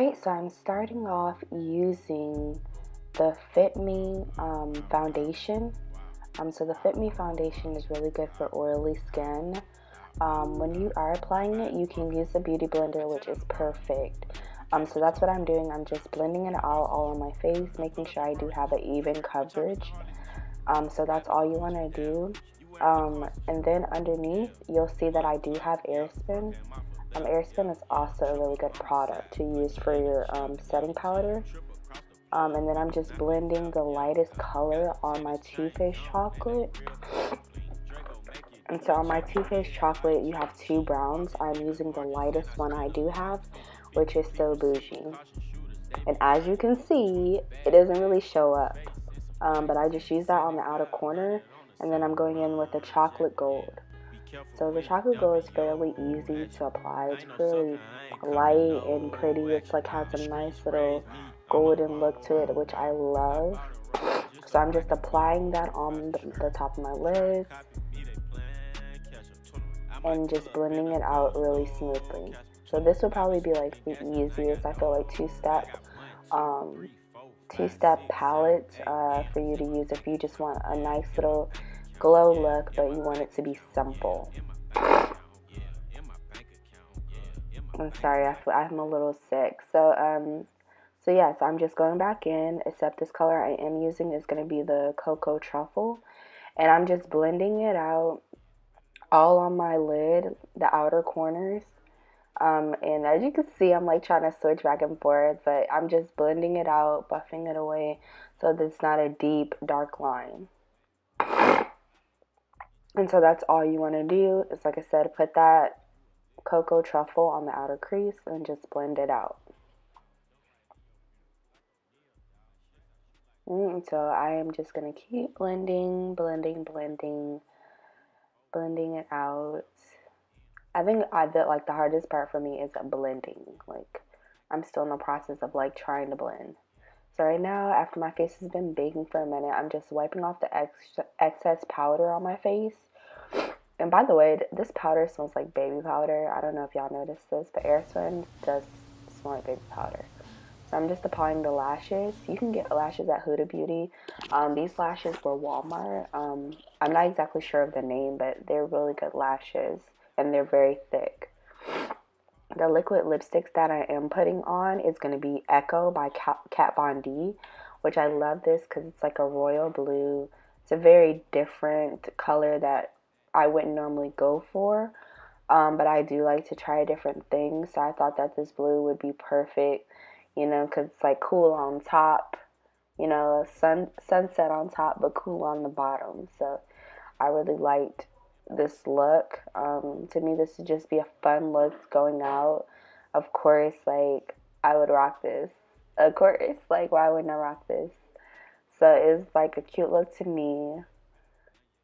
Alright, so I'm starting off using the Fit Me foundation. So the Fit Me foundation is really good for oily skin. When you are applying it, you can use the beauty blender, which is perfect. So that's what I'm doing. I'm just blending it out all on my face, making sure I do have an even coverage. So that's all you want to do. And then underneath, you'll see that I do have airspun. Airspun is also a really good product to use for your setting powder. And then I'm just blending the lightest color on my Too Faced chocolate. And so on my Too Faced chocolate, you have two browns. I'm using the lightest one I do have, which is So Bougie. And as you can see, it doesn't really show up. But I just use that on the outer corner. And then I'm going in with the chocolate gold. So the chocolate gold is fairly easy to apply. It's really light and pretty. It's like has a nice little golden look to it, which I love. So I'm just applying that on the top of my lids and just blending it out really smoothly. So this will probably be like the easiest, I feel like, two-step palette for you to use if you just want a nice little glow look, but you want it to be simple. I'm sorry, I'm a little sick. So yeah, so I'm just going back in, except this color I am using is going to be the Cocoa Truffle. And I'm just blending it out all on my lid, the outer corners. And as you can see, I'm like trying to switch back and forth, but I'm just blending it out, buffing it away so that it's not a deep, dark line. And so that's all you want to do is, like I said, put that Cocoa Truffle on the outer crease and just blend it out. So I am just going to keep blending it out. I think the hardest part for me is blending. Like, I'm still in the process of like trying to blend. So right now, after my face has been baking for a minute, I'm just wiping off the excess powder on my face. And by the way, this powder smells like baby powder. I don't know if y'all noticed this, but airspun does smell like baby powder. So I'm just applying the lashes. You can get lashes at Huda Beauty. These lashes were Walmart. I'm not exactly sure of the name, but they're really good lashes, and they're very thick. The liquid lipsticks that I am putting on is going to be Echo by Kat Von D, which I love this because it's like a royal blue. It's a very different color that I wouldn't normally go for, but I do like to try different things, so I thought that this blue would be perfect, you know, because it's like cool on top, you know, sunset on top, but cool on the bottom. So I really liked this look. To me, this would just be a fun look going out. Of course, like, I would rock this. Of course, like, why wouldn't I rock this? So it's like a cute look to me.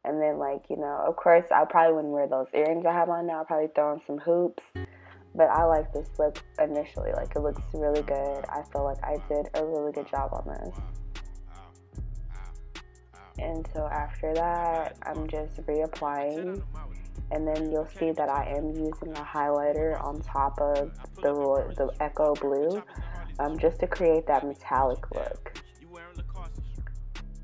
And then, like, you know, of course, I probably wouldn't wear those earrings I have on now. I'll probably throw on some hoops. But I like this look initially. Like, it looks really good. I feel like I did a really good job on this. And so after that, I'm just reapplying, and then you'll see that I am using a highlighter on top of the Echo Blue, just to create that metallic look.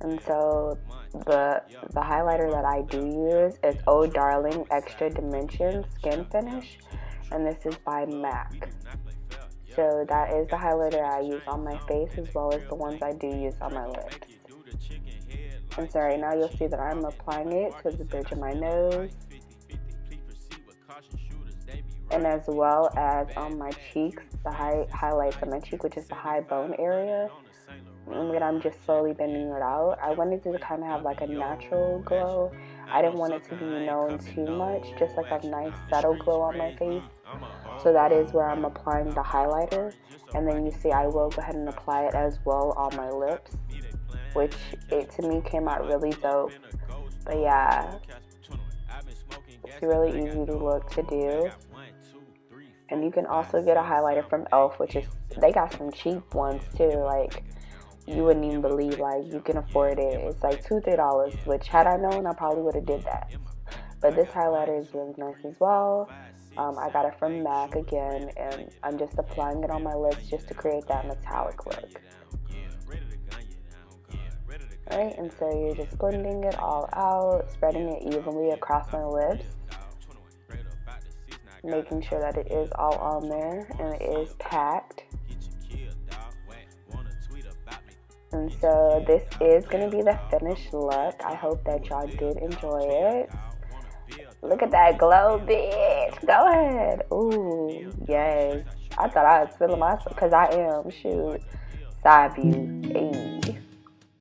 And so the highlighter that I do use is Oh Darling Extra Dimension Skin Finish, and this is by M.A.C. So that is the highlighter I use on my face, as well as the ones I do use on my lips. And so right now you'll see that I'm applying it to the bridge of my nose, and as well as on my cheeks, the highlights on my cheek, which is the high bone area. And then I'm just slowly bending it out. I wanted to kind of have like a natural glow. I didn't want it to be known too much, just like a nice subtle glow on my face. So that is where I'm applying the highlighter. And then you see I will go ahead and apply it as well on my lips, which it to me came out really dope. But yeah, it's really easy to look to do. And you can also get a highlighter from e.l.f., which is, they got some cheap ones too. Like, you wouldn't even believe, like, you can afford it. It's like $2-3, which had I known, I probably would have did that. But this highlighter is really nice as well. I got it from MAC again, and I'm just applying it on my lips just to create that metallic look. Alright, and so you're just blending it all out, spreading it evenly across my lips, making sure that it is all on there and it is packed. And so this is going to be the finished look. I hope that y'all did enjoy it. Look at that glow, bitch. Go ahead. Ooh, yes. I thought I was feeling myself because I am. Shoot. Side view. Hey.